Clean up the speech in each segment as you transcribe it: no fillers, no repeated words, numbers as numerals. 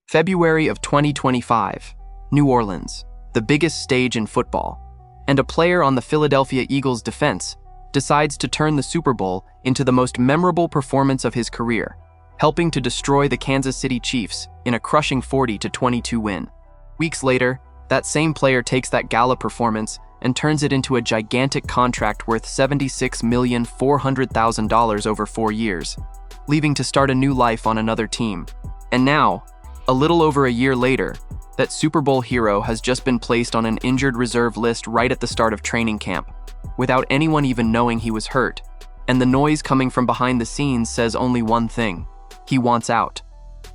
February of 2025, New Orleans, the biggest stage in football, and a player on the Philadelphia Eagles defense decides to turn the Super Bowl into the most memorable performance of his career, helping to destroy the Kansas City Chiefs in a crushing 40-22 win. Weeks later, that same player takes that gala performance and turns it into a gigantic contract worth $76,400,000 over 4 years, leaving to start a new life on another team. And now, a little over a year later, that Super Bowl hero has just been placed on an injured reserve list right at the start of training camp, without anyone even knowing he was hurt. And the noise coming from behind the scenes says only one thing: he wants out.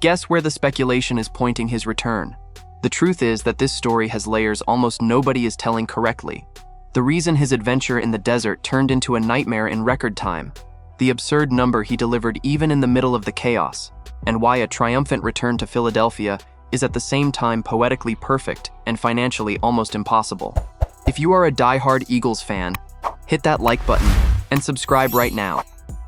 Guess where the speculation is pointing his return? The truth is that this story has layers almost nobody is telling correctly. The reason his adventure in the desert turned into a nightmare in record time, the absurd number he delivered even in the middle of the chaos, and why a triumphant return to Philadelphia is at the same time poetically perfect and financially almost impossible. If you are a die-hard Eagles fan, hit that like button and subscribe right now,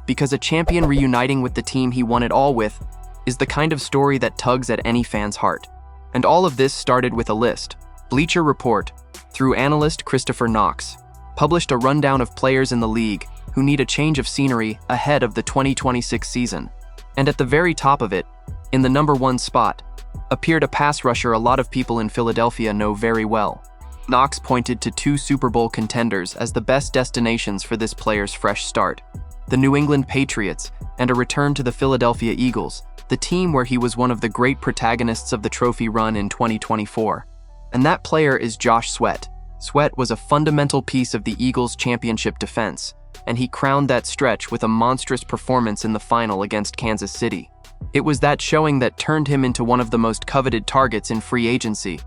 because a champion reuniting with the team he won it all with is the kind of story that tugs at any fan's heart. And all of this started with a list. Bleacher Report, through analyst Christopher Knox, published a rundown of players in the league who need a change of scenery ahead of the 2026 season. And at the very top of it, in the number 1 spot, appeared a pass rusher a lot of people in Philadelphia know very well. Knox pointed to 2 Super Bowl contenders as the best destinations for this player's fresh start: the New England Patriots and a return to the Philadelphia Eagles, the team where he was one of the great protagonists of the trophy run in 2024. And that player is Josh Sweat. Sweat was a fundamental piece of the Eagles' championship defense, and he crowned that stretch with a monstrous performance in the final against Kansas City. It was that showing that turned him into one of the most coveted targets in free agency.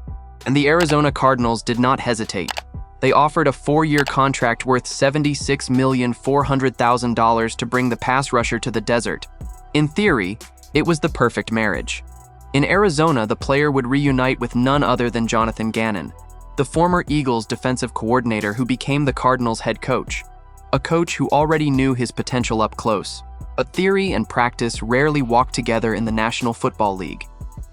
And the Arizona Cardinals did not hesitate. They offered a 4-year contract worth $76,400,000 to bring the pass rusher to the desert. In theory, it was the perfect marriage. In Arizona, the player would reunite with none other than Jonathan Gannon, the former Eagles defensive coordinator who became the Cardinals' head coach, a coach who already knew his potential up close. But theory and practice rarely walk together in the National Football League.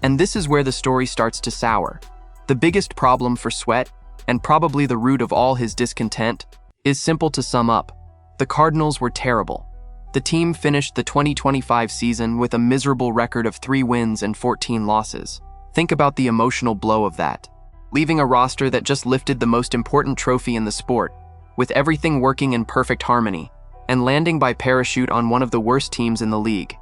And this is where the story starts to sour. The biggest problem for Sweat, and probably the root of all his discontent, is simple to sum up. The Cardinals were terrible. The team finished the 2025 season with a miserable record of 3 wins and 14 losses. Think about the emotional blow of that. Leaving a roster that just lifted the most important trophy in the sport, with everything working in perfect harmony, and landing by parachute on one of the worst teams in the league.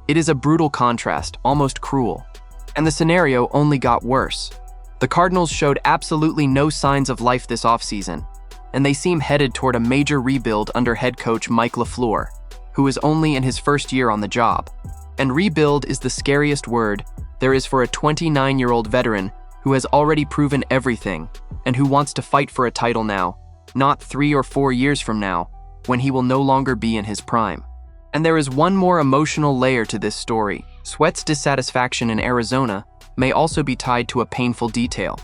It is a brutal contrast, almost cruel. And the scenario only got worse. The Cardinals showed absolutely no signs of life this offseason, and they seem headed toward a major rebuild under head coach Mike LaFleur, who is only in his first year on the job. And rebuild is the scariest word there is for a 29-year-old veteran who has already proven everything and who wants to fight for a title now, not 3 or 4 years from now, when he will no longer be in his prime. And there is one more emotional layer to this story. Sweat's dissatisfaction in Arizona may also be tied to a painful detail.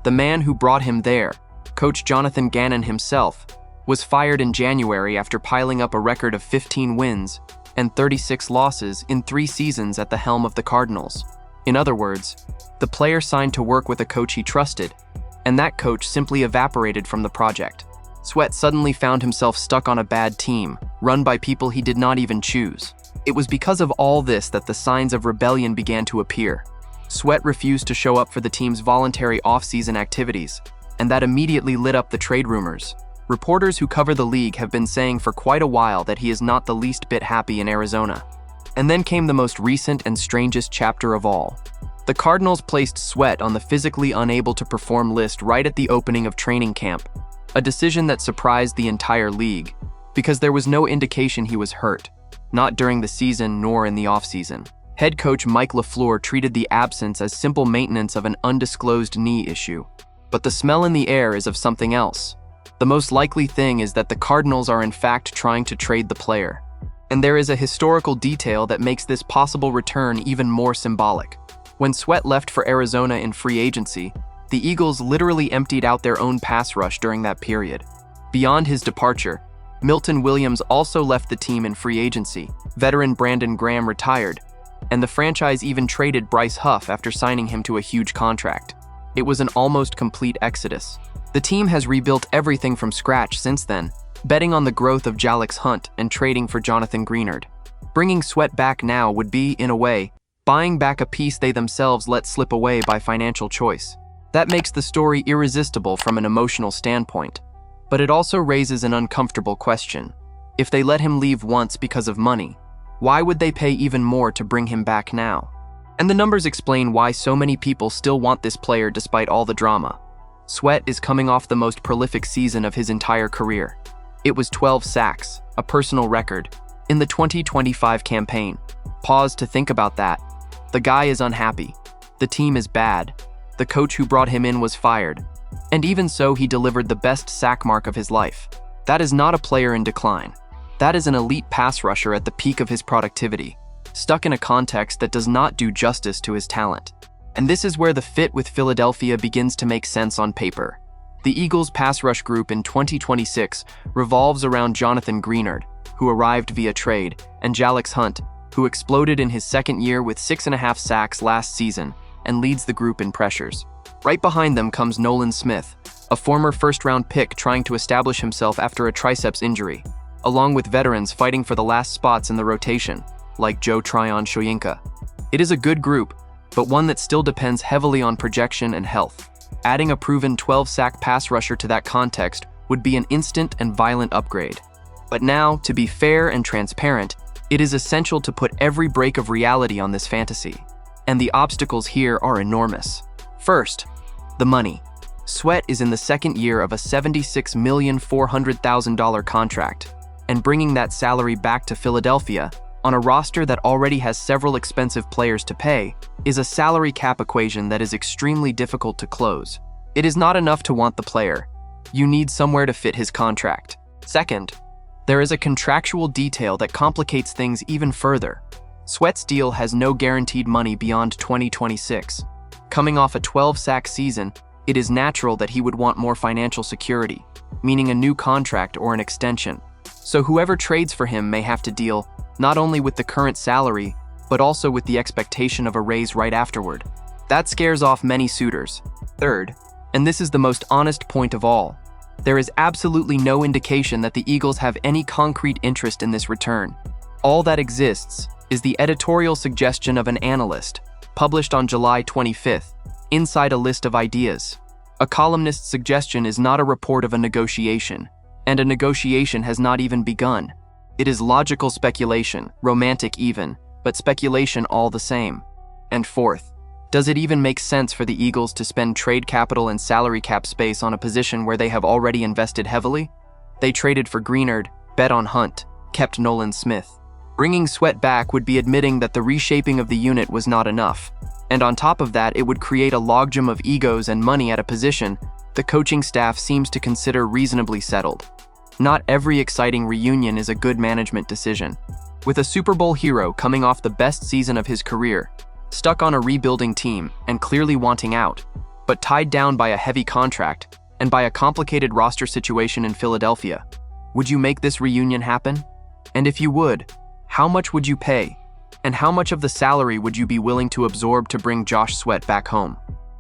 The man who brought him there, Coach Jonathan Gannon himself, was fired in January after piling up a record of 15 wins and 36 losses in 3 seasons at the helm of the Cardinals. In other words, the player signed to work with a coach he trusted, and that coach simply evaporated from the project. Sweat suddenly found himself stuck on a bad team, run by people he did not even choose. It was because of all this that the signs of rebellion began to appear. Sweat refused to show up for the team's voluntary off-season activities, and that immediately lit up the trade rumors. Reporters who cover the league have been saying for quite a while that he is not the least bit happy in Arizona. And then came the most recent and strangest chapter of all. The Cardinals placed Sweat on the physically unable to perform list right at the opening of training camp, a decision that surprised the entire league, because there was no indication he was hurt, not during the season nor in the offseason. Head coach Mike LaFleur treated the absence as simple maintenance of an undisclosed knee issue. But the smell in the air is of something else. The most likely thing is that the Cardinals are in fact trying to trade the player. And there is a historical detail that makes this possible return even more symbolic. When Sweat left for Arizona in free agency, the Eagles literally emptied out their own pass rush during that period. Beyond his departure, Milton Williams also left the team in free agency. Veteran Brandon Graham retired, and the franchise even traded Bryce Huff after signing him to a huge contract. It was an almost complete exodus. The team has rebuilt everything from scratch since then, betting on the growth of Jalen Hurts and trading for Jonathan Greenard. Bringing Sweat back now would be, in a way, buying back a piece they themselves let slip away by financial choice. That makes the story irresistible from an emotional standpoint. But it also raises an uncomfortable question. If they let him leave once because of money, why would they pay even more to bring him back now? And the numbers explain why so many people still want this player despite all the drama. Sweat is coming off the most prolific season of his entire career. It was 12 sacks, a personal record, in the 2025 campaign. Pause to think about that. The guy is unhappy. The team is bad. The coach who brought him in was fired. And even so, he delivered the best sack mark of his life. That is not a player in decline. That is an elite pass rusher at the peak of his productivity, stuck in a context that does not do justice to his talent. And this is where the fit with Philadelphia begins to make sense on paper. The Eagles' pass rush group in 2026 revolves around Jonathan Greenard, who arrived via trade, and Jalen Hurts, who exploded in his second year with 6.5 sacks last season and leads the group in pressures. Right behind them comes Nolan Smith, a former first-round pick trying to establish himself after a triceps injury, along with veterans fighting for the last spots in the rotation, like Joe Tryon-Shoyinka. It is a good group, but one that still depends heavily on projection and health. Adding a proven 12-sack pass rusher to that context would be an instant and violent upgrade. But now, to be fair and transparent, it is essential to put every break of reality on this fantasy. And the obstacles here are enormous. First, the money. Sweat is in the second year of a $76,400,000 contract, and bringing that salary back to Philadelphia, on a roster that already has several expensive players to pay, is a salary cap equation that is extremely difficult to close. It is not enough to want the player. You need somewhere to fit his contract. Second, there is a contractual detail that complicates things even further. Sweat's deal has no guaranteed money beyond 2026. Coming off a 12-sack season, it is natural that he would want more financial security, meaning a new contract or an extension. So whoever trades for him may have to deal not only with the current salary, but also with the expectation of a raise right afterward. That scares off many suitors. Third, and this is the most honest point of all, there is absolutely no indication that the Eagles have any concrete interest in this return. All that exists is the editorial suggestion of an analyst, published on July 25th, inside a list of ideas. A columnist's suggestion is not a report of a negotiation, and a negotiation has not even begun. It is logical speculation, romantic even, but speculation all the same. And fourth, does it even make sense for the Eagles to spend trade capital and salary cap space on a position where they have already invested heavily? They traded for Greenard, bet on Hunt, kept Nolan Smith. Bringing Sweat back would be admitting that the reshaping of the unit was not enough. And on top of that, it would create a logjam of egos and money at a position the coaching staff seems to consider reasonably settled. Not every exciting reunion is a good management decision. With a Super Bowl hero coming off the best season of his career, stuck on a rebuilding team and clearly wanting out, but tied down by a heavy contract and by a complicated roster situation in Philadelphia, would you make this reunion happen? And if you would, how much would you pay? And how much of the salary would you be willing to absorb to bring Josh Sweat back home?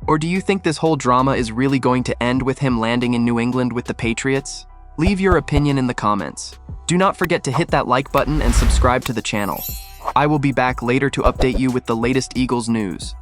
Or do you think this whole drama is really going to end with him landing in New England with the Patriots? Leave your opinion in the comments. Do not forget to hit that like button and subscribe to the channel. I will be back later to update you with the latest Eagles news.